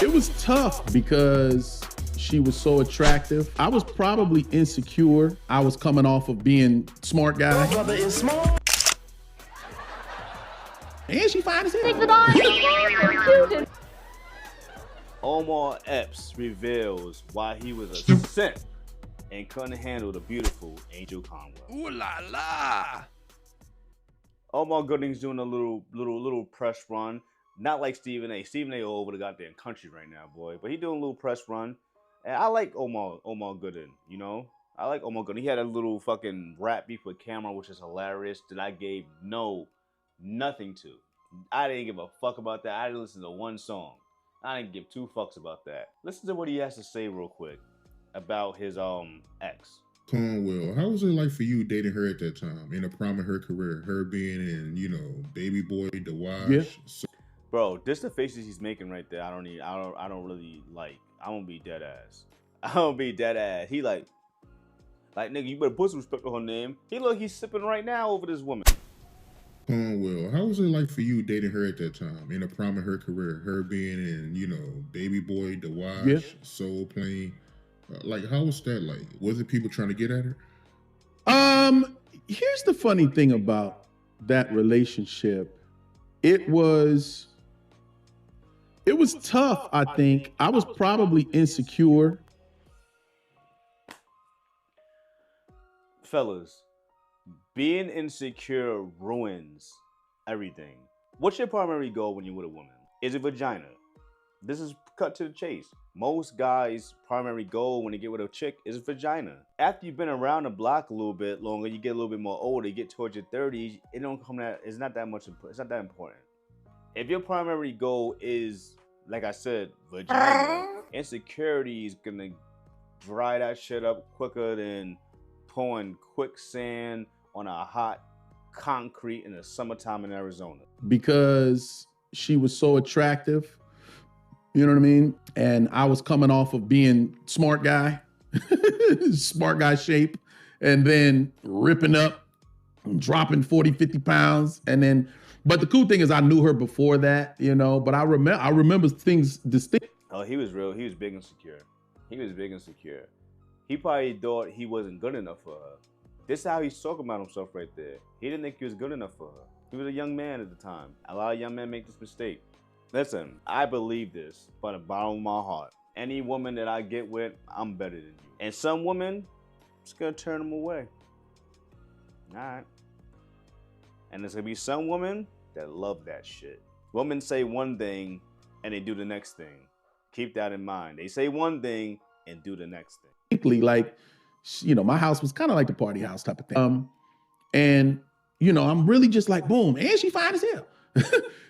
It was tough because she was so attractive. I was probably insecure. I was coming off of being smart guy. Your brother is smart. And she fine as hell. Omar Epps reveals why he was a simp and couldn't handle the beautiful Angell Conwell. Ooh la la. Omar Gooding's doing a little press run. Not like Stephen A. Stephen A. all over the goddamn country right now, boy. But he doing a little press run. And I like Omar Gooding, you know? I like Omar Gooding. He had a little fucking rap beef with Cameron, which is hilarious, that I gave nothing to. I didn't give a fuck about that. I didn't listen to one song. I didn't give two fucks about that. Listen to what he has to say real quick about his ex. Conwell, how was it like for you dating her at that time, in the prime of her career, her being in, you know, Babyboy, The Wash? Yeah. Bro, this the faces he's making right there. I don't really like. I'm gonna be dead ass. I'm gonna be dead ass. He like nigga, you better put some respect on her name. He look, he's sipping right now over this woman. Conwell, how was it like for you dating her at that time, in the prime of her career, her being in, you know, Babyboy, The Wash, Yeah. Soul Plane? Like, how was that like? Was it people trying to get at her? Here's the funny thing about that relationship. It was tough, I think. I was probably insecure. Fellas, being insecure ruins everything. What's your primary goal when you're with a woman? Is it vagina? This is cut to the chase. Most guys' primary goal when they get with a chick is vagina. After you've been around the block a little bit longer, you get a little bit more older, you get towards your 30s, it's not that important. If your primary goal is, like I said, vagina, insecurity is gonna dry that shit up quicker than pouring quicksand on a hot concrete in the summertime in Arizona. Because she was so attractive, you know what I mean? And I was coming off of being smart guy, smart guy shape, and then ripping up, dropping 40, 50 pounds. And then, but the cool thing is I knew her before that, you know, but I remember things distinct. Oh, he was big insecure. He probably thought he wasn't good enough for her. This is how he's talking about himself right there. He didn't think he was good enough for her. He was a young man at the time. A lot of young men make this mistake. Listen, I believe this from the bottom of my heart. Any woman that I get with, I'm better than you. And some women, it's gonna turn them away. All right. And there's gonna be some women that love that shit. Women say one thing and they do the next thing. Keep that in mind. They say one thing and do the next thing. Like, you know, my house was kind of like the party house type of thing. And, you know, I'm really just like, boom, and she fine as hell.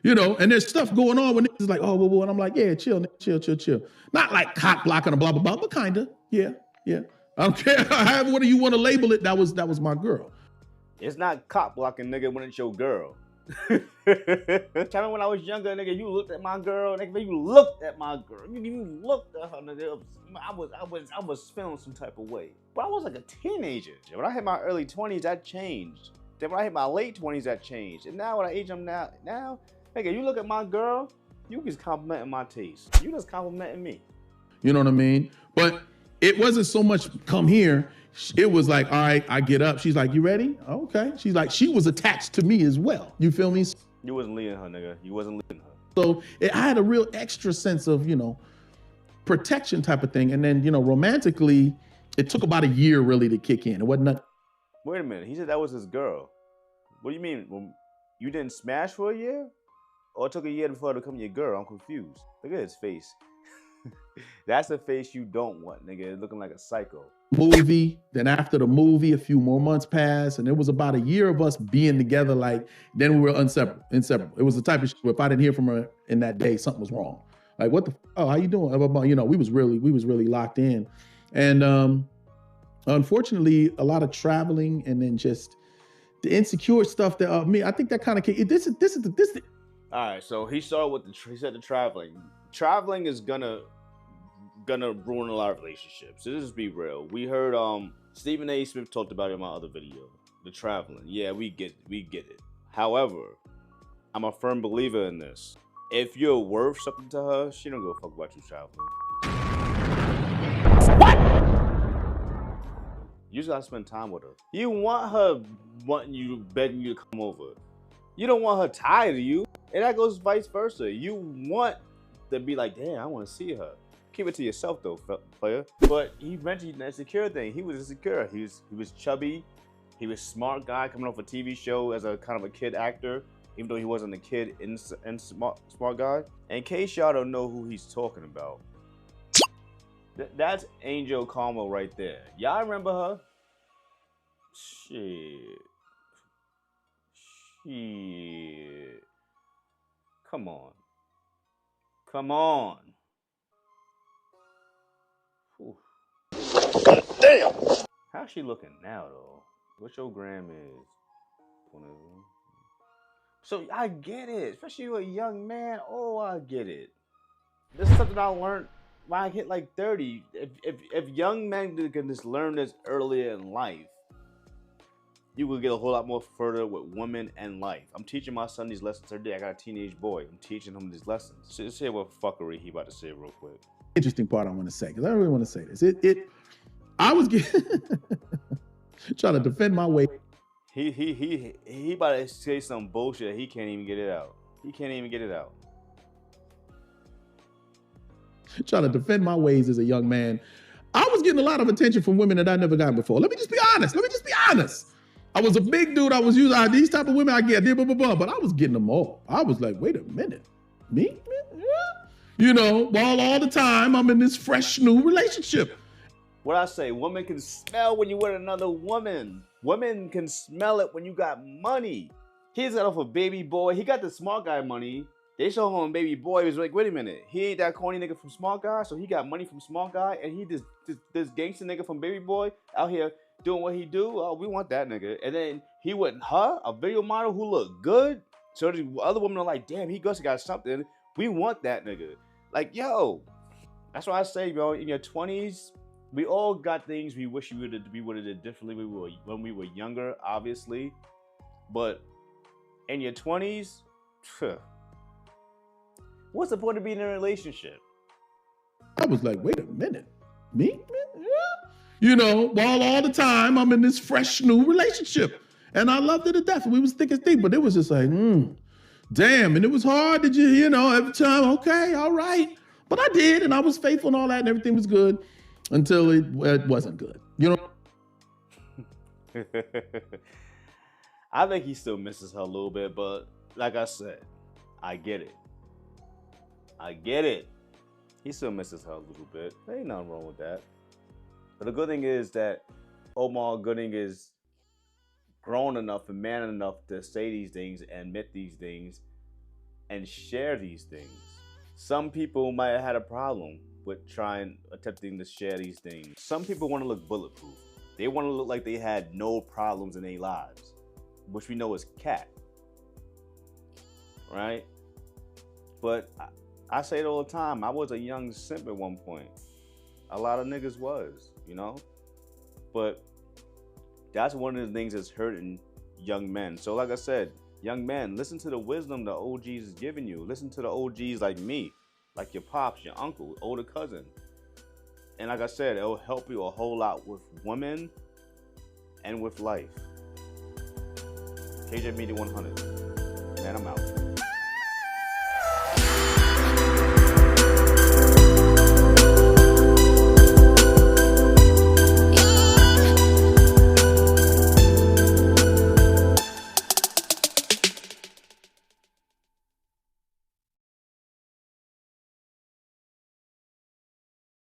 You know, and there's stuff going on when niggas like, oh, well, and I'm like, yeah, chill. Not like cock blocking or blah, blah, blah, but kind of, yeah. I don't care, however do you want to label it, that was my girl. It's not cock blocking, nigga, when it's your girl. Tell me when I was younger, nigga, you looked at my girl, nigga, you looked at my girl. You looked at her, nigga. I was feeling some type of way. But I was like a teenager. When I hit my early 20s, that changed. Then when I hit my late 20s, that changed. And now when I age I'm now, nigga, you look at my girl, you just complimenting my taste. You just complimenting me. You know what I mean? But it wasn't so much come here. It was like, all right, I get up. She's like, you ready? Okay. She's like, she was attached to me as well. You feel me? You wasn't leading her, nigga. You wasn't leading her. So I had a real extra sense of, you know, protection type of thing. And then, you know, romantically, it took about a year really to kick in. It wasn't nothing. Wait a minute. He said that was his girl. What do you mean? Well, you didn't smash for a year? Or it took a year before her to become your girl? I'm confused. Look at his face. That's the face you don't want, nigga. Looking like a psycho. Movie. Then after the movie, a few more months passed, and it was about a year of us being together. Like, then we were inseparable. It was the type of shit where if I didn't hear from her in that day, something was wrong. Like, what the? Oh, how you doing? You know, we was really locked in, and unfortunately, a lot of traveling, and then just the insecure stuff that I think that kind of this. All right, so he started with he said the traveling. Traveling is gonna ruin a lot of relationships. Let's just be real. We heard Stephen A. Smith talked about it in my other video. The traveling. Yeah, we get it. However, I'm a firm believer in this. if you're worth something to her, she don't give a fuck about your childhood. You just gotta spend time with her. You want her wanting you, begging you to come over. You don't want her tired of you. And that goes vice versa. You want to be like, damn, I want to see her. Keep it to yourself though, player. But he mentioned the insecure thing. He was insecure. He was chubby. He was a smart guy coming off a TV show as a kind of a kid actor, even though he wasn't a kid and smart guy. And in case y'all don't know who he's talking about, that's Angell Conwell right there. Y'all remember her? Shit. Come on. Whew. God damn. How's she looking now, though? What your gram is? 20. So I get it, especially you a young man. Oh, I get it. This is something I learned when I hit like 30. If young men can just learn this earlier in life, you will get a whole lot more further with women and life. I'm teaching my son these lessons every day. I got a teenage boy. I'm teaching him these lessons. So let's say what fuckery he about to say real quick. Interesting part I want to say, because I really want to say this. I was getting trying to defend my way. He about to say some bullshit. He can't even get it out. Trying to defend my ways as a young man. I was getting a lot of attention from women that I never gotten before. Let me just be honest. I was a big dude. I was using these type of women I get, but I was getting them all. I was like, wait a minute. Me? You know, while all the time I'm in this fresh new relationship. What I say, women can smell when you with another woman. Women can smell it when you got money. He's got off a baby boy. He got the smart guy money. They show him baby boy. He was like, wait a minute. He ain't that corny nigga from smart guy, so he got money from smart guy, and he this gangster nigga from baby boy out here doing what he do. Oh, we want that nigga. And then he went her, a video model who looked good. So the other women are like, damn, he got something. We want that nigga. Like, yo, that's why I say, bro, in your 20s, we all got things we wish we would have did differently when we were younger, obviously. But in your 20s, what's the point of being in a relationship? I was like, wait a minute. Me? You know, while all the time I'm in this fresh new relationship. And I loved it to death. We was thick as thick, but it was just like, damn. And it was hard. Did you know, every time, okay, all right. But I did, and I was faithful and all that, and everything was good until it wasn't good. You know? I think he still misses her a little bit, but like I said, I get it. He still misses her a little bit. There ain't nothing wrong with that. But the good thing is that Omar Gooding is grown enough and man enough to say these things and admit these things and share these things. Some people might have had a problem with attempting to share these things. Some people want to look bulletproof. They want to look like they had no problems in their lives, which we know is cat, right? But I say it all the time. I was a young simp at one point. A lot of niggas was, you know? But that's one of the things that's hurting young men. So like I said, young men, listen to the wisdom the OGs is giving you. Listen to the OGs like me, like your pops, your uncle, older cousin. And like I said, it'll help you a whole lot with women and with life. KJ Media 100. Man, I'm out.